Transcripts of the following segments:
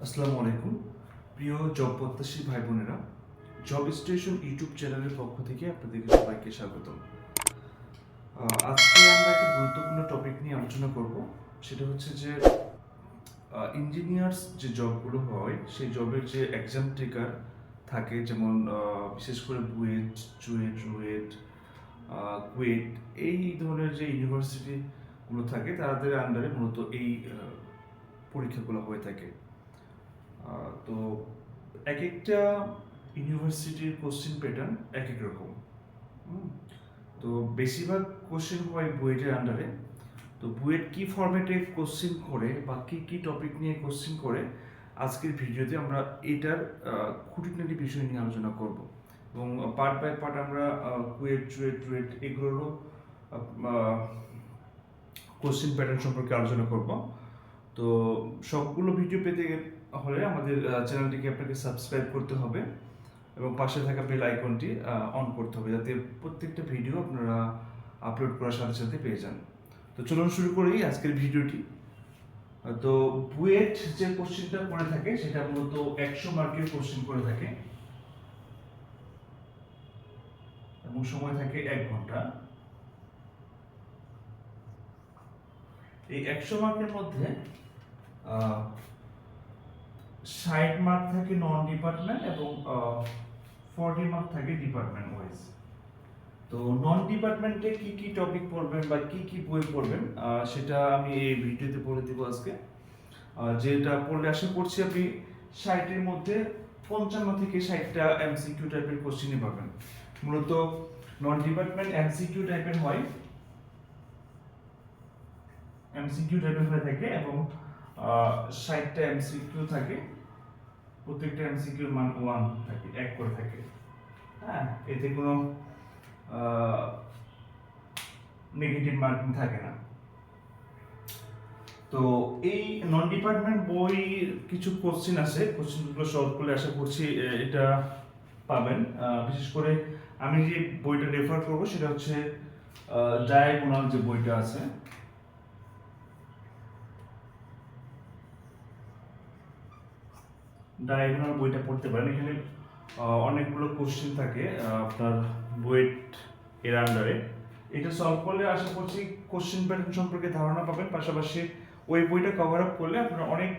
আসসালামু আলাইকুম প্রিয় জব প্রত্যাশী ভাই বোনেরা, জব স্টেশন ইউটিউব চ্যানেলের পক্ষ থেকে আপনাদেরকে সবাইকে স্বাগতম। আজকে আমরা একটা গুরুত্বপূর্ণ টপিক নিয়ে আলোচনা করব। সেটা হচ্ছে যে ইঞ্জিনিয়ার্স যে জবগুলো হয় সেই জবের যে এক্সাম ট্রিগার থাকে, যেমন বিশেষ করে বুয়েট, চুয়েট, রুয়েট, কুয়েট, এই ধরনের যে ইউনিভার্সিটিগুলো থাকে তাদের আন্ডারে মূলত এই পরীক্ষাগুলো হয়ে থাকে। তো এক একটা ইউনিভার্সিটির কোশ্চেন প্যাটার্ন এক এক রকম। তো বেশিরভাগ কোশ্চেন হয় বুয়েটের আন্ডারে। তো বুয়েট কি ফরম্যাটে কোশ্চেন করে বা কি কি টপিক নিয়ে কোশ্চেন করে, আজকের ভিডিওতে আমরা এটার খুঁটিনাটি বিষয় নিয়ে আলোচনা করব এবং পার্ট বাই পার্ট আমরা কুয়েট, চুয়েট, রুয়েট এগুলোরও কোশ্চেন প্যাটার্ন সম্পর্কে আলোচনা করব। তো সবগুলো ভিডিও পেতে হলে আমাদের চ্যানেলটিকে আপনাকে সাবস্ক্রাইব করতে হবে এবং পাশে থাকা বেল আইকনটি অন করতে হবে, যাতে প্রত্যেকটা ভিডিও আপনারা আপলোড করার সাথে সাথে পেয়ে যান। তো চলুন শুরু করি আজকের ভিডিওটি। তো বুয়েট যে কোশ্চেনটা করে থাকে সেটা মূলত 100 মার্কের কোশ্চেন করে থাকে এবং সময় থাকে 1 ঘন্টা। এই 100 মার্কের মধ্যে 60 মার্ক থাকে নন ডিপার্টমেন্ট এবং 40 মার্ক থাকে ডিপার্টমেন্ট ওয়াইজ। তো নন ডিপার্টমেন্টে কি কি টপিক পড়বেন বা কি কি বই পড়বেন সেটা আমি এই ভিডিওতে বলে দিব আজকে। যেটা পড়লে আশা করছি আপনি 60-এর মধ্যে 55 থেকে 60টা এমসিকিউ টাইপের কোশ্চেনই পাবেন। মূলত নন ডিপার্টমেন্ট এমসিকিউ টাইপের হয়, এমসিকিউ টাইপের হয়ে থাকে এবং 60টা এমসিকিউ থাকে। প্রত্যেকটা এমসিকিউর মান 1 থাকে, 1 করে থাকে। হ্যাঁ, এতে কোনো নেগেটিভ মার্কিং থাকে না। তো এই নন ডিপার্টমেন্ট বই কিছু কোশ্চেন আছে, কোশ্চেনগুলো সলভ করলে আশা করছি এটা পাবেন। বিশেষ করে আমি যে বইটা রেফার করব সেটা হচ্ছে ডায়াগোনাল যে বইটা আছে, ডায়াগোনাল বইটা পড়তে পারেন। এখানে অনেকগুলো কোশ্চেন থাকে আপনার বুয়েট এর আন্ডারে। এটা সলভ করলে আশা করছি কোশ্চেন প্যাটার্ন সম্পর্কে ধারণা পাবেন, পাশাপাশি ওই বইটা কভার আপ করলে আপনারা অনেক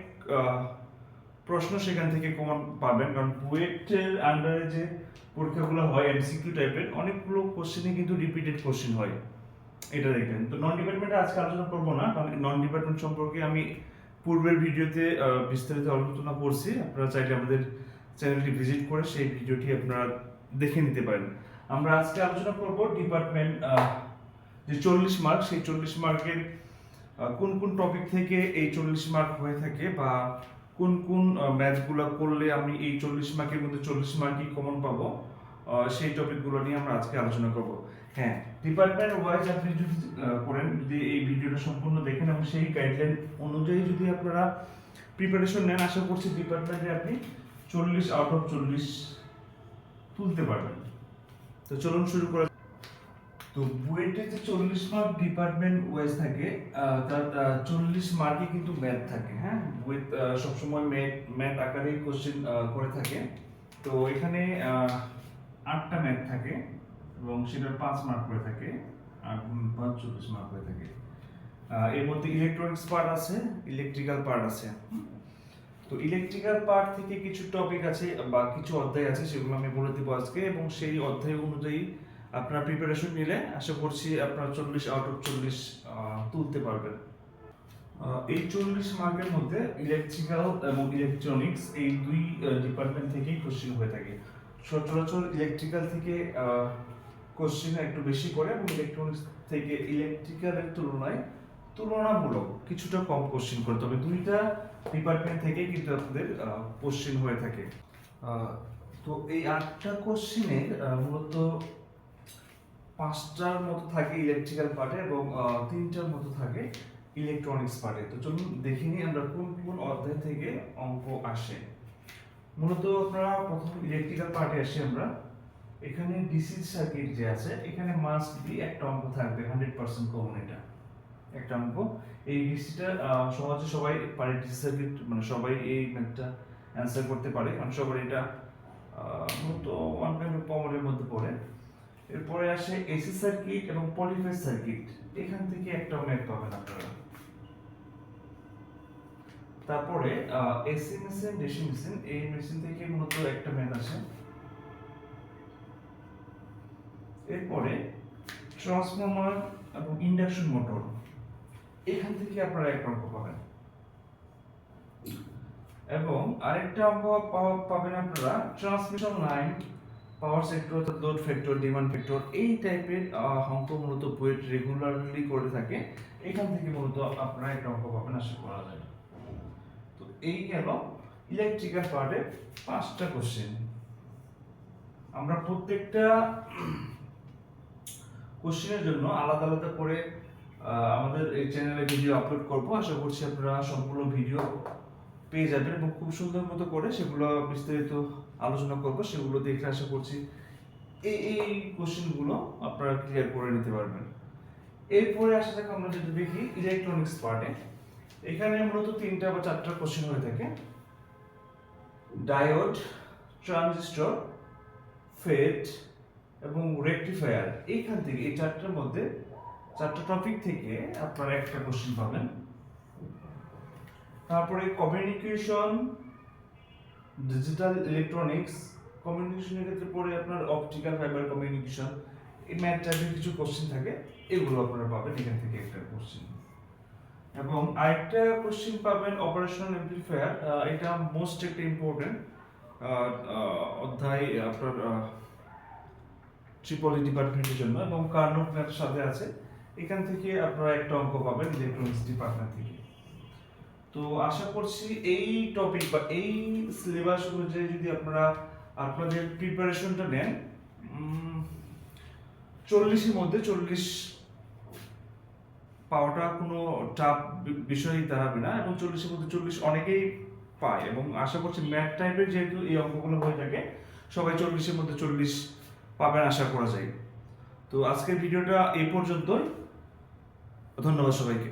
প্রশ্ন সেখান থেকে কমন পাবেন। কারণ বুয়েটের আন্ডারে যে পরীক্ষাগুলো হয় এমসিকিউ টাইপের, অনেকগুলো কোশ্চেনই কিন্তু রিপিটেড কোশ্চেন হয়, এটা দেখবেন। তো নন ডিপার্টমেন্টে আজকে আলোচনা করবো না, কারণ নন ডিপার্টমেন্ট সম্পর্কে আমি পূর্বের ভিডিওতে বিস্তারিত আলোচনা করছি। আপনারা চাইলে আমাদের চ্যানেলটি ভিজিট করে সেই ভিডিওটি আপনারা দেখে নিতে পারেন। আমরা আজকে আলোচনা করব ডিপার্টমেন্ট যে 40 মার্ক, সেই 40 মার্কের কোন কোন টপিক থেকে এই 40 মার্ক হয়ে থাকে বা কোন কোন ম্যাথগুলো করলে আমি এই 40 মার্কের মধ্যে 40 মার্কই কমন পাবো, সেই টপিকগুলো নিয়ে আমরা আজকে আলোচনা করব। হ্যাঁ, ডিপার্টমেন্ট ওয়াইজ আপনি যদি করেন, যদি এই ভিডিওটা সম্পূর্ণ দেখেন এবং সেই গাইডলাইন অনুযায়ী যদি আপনারা প্রিপারেশন নেন, আশা করছি ডিপার্টমেন্টে আপনি 40 আউট অফ 40 তুলতে পারবেন। তো চলুন শুরু করা। তো বুয়েটে যে 40 মার্ক ডিপার্টমেন্ট ওয়াইজ থাকে, তার 40 মার্কে কিন্তু ম্যাথ থাকে। হ্যাঁ, বুয়েট সবসময় ম্যাথ আকারে কোশ্চেন করে থাকে। তো এখানে 8টা ম্যাথ থাকে এবং সেটার 5 মার্ক করে থাকে, আর 40 মার্ক হয়ে থাকে। এর মধ্যে ইলেকট্রনিক্স পার্ট আছে, ইলেকট্রিক্যাল পার্ট আছে। তো ইলেকট্রিক্যাল পার্ট থেকে কিছু টপিক আছে বা কিছু অধ্যায় আছে, সেগুলো আমি বলে দেবো আজকে, এবং সেই অধ্যায় অনুযায়ী আপনার প্রিপারেশন নিলে আশা করছি আপনারা 40 আউট অফ 40 তুলতে পারবেন। এই 40 মার্কের মধ্যে ইলেকট্রিক্যাল এবং ইলেকট্রনিক্স এই দুই ডিপার্টমেন্ট থেকেই কোশ্চেন হয়ে থাকে। সচরাচর ইলেকট্রিক্যাল থেকে কোশ্চেন একটু বেশি করে এবং ইলেকট্রনিক্স থেকে ইলেকট্রিক্যালের তুলনায় তুলনামূলক কিছুটা কম কোশ্চেন করে, তবে দুইটা ডিপার্টমেন্ট থেকেই কিন্তু আপনাদের কোশ্চেন হয়ে থাকে। তো এই 8টা কোশ্চেনের মূলত 5টার মতো থাকে ইলেকট্রিক্যাল পার্টে এবং 3টার মতো থাকে ইলেকট্রনিক্স পার্টে। তো চলুন দেখে নিই আমরা কোন কোন অধ্যায় থেকে অঙ্ক আসে। মূলত আপনারা প্রথম ইলেকট্রিক্যাল পার্টে আসি আমরা। এখানে ডিসি সার্কিট যে আছে, এখানে মাস্ট বি একটা অঙ্ক থাকবে, 100% কমন। এটা একটা অঙ্ক। এই ডিসিটা সহজে সবাই পারে, ডিসি সার্কিট মানে সবাই এই ম্যাথটা অ্যান্সার করতে পারে, কারণ সবার এটা মূলত 1.5 এর মধ্যে পড়ে। এরপরে আসে এসি সার্কিট এবং পলিফেজ সার্কিট, এখান থেকে একটা ম্যাথ পাবেন আপনারা। তারপরে এসি মেশিন, ডিসি মেশিন, এই মেশিন থেকে মূলত একটা ম্যাথ আসে। এরপরে ট্রান্সফরমার এবং ইন্ডাকশন মোটর, এখান থেকে আপনারা একটা অঙ্ক পাবেন। এবং আরেকটা অঙ্ক পাবেন আপনারা transmission line, power sector, load factor, demand factor, এই টাইপের অঙ্ক মূলত বুয়েট রেগুলারলি করে থাকে। এখান থেকে মূলত আপনারা একটা অঙ্ক পাবেন আশা করা যায়। তো এই গেল ইলেকট্রিক্যাল পার্টের 5টা কোশ্চেন। আমরা প্রত্যেকটা কোশ্চেনের জন্য আলাদা আলাদা করে আমাদের এই চ্যানেলে ভিডিও আপলোড করব। আশা করছি আপনারা সম্পূর্ণ ভিডিও পেয়ে যাবেন এবং খুব সুন্দর মতো করে সেগুলো বিস্তারিত আলোচনা করব, সেগুলো দেখে আশা করছি এই কোশ্চেনগুলো আপনারা ক্লিয়ার করে নিতে পারবেন। এরপরে আসা যাক আমরা যদি দেখি ইলেকট্রনিক্স পার্টে, এখানে মূলত 3টা বা 4টা কোশ্চেন হয়ে থাকে। ডায়োড, ট্রানজিস্টর, ফেট এবং রেকটিফায়ার, এইখান থেকে এই 4টার মধ্যে 4টা টপিক থেকে আপনারা একটা কোশ্চেন পাবেন। তারপরে কমিউনিকেশন, ডিজিটাল ইলেকট্রনিক্স, কমিউনিকেশনের ক্ষেত্রে পরে আপনার অপটিক্যাল ফাইবার কমিউনিকেশন, এই ম্যাথ টাইপের কিছু কোশ্চেন থাকে, এগুলো আপনারা পাবেন এখান থেকে একটা কোশ্চেন। এবং আরেকটা কোশ্চেন পাবেন অপারেশনাল অ্যামপ্লিফায়ার, এটা মোস্ট একটা ইম্পর্টেন্ট অধ্যায় আপনার ট্রিপলি ডিপার্টমেন্টের জন্য, এবং কার্নোট ম্যাথের সাথে আছে। এখান থেকে আপনারা একটা অঙ্ক পাবেন ইলেকট্রনিক্স ডিপার্টমেন্ট থেকে। তো আশা করছি এই টপিক বা এই সিলেবাস অনুযায়ী যদি আপনারা আপনাদের প্রিপারেশনটা নেন, 40-এর মধ্যে 40 পাওয়াটা কোনো টাফ বিষয় দাঁড়াবে না, এবং 40-এর মধ্যে 40 অনেকেই পায়, এবং আশা করছি ম্যাথ টাইপের যেহেতু এই অঙ্কগুলো হয়ে থাকে, সবাই 40-এর মধ্যে 40 পাবেন আশা করা যায়। তো আজকের ভিডিওটা এই পর্যন্তই, ধন্যবাদ সবাইকে।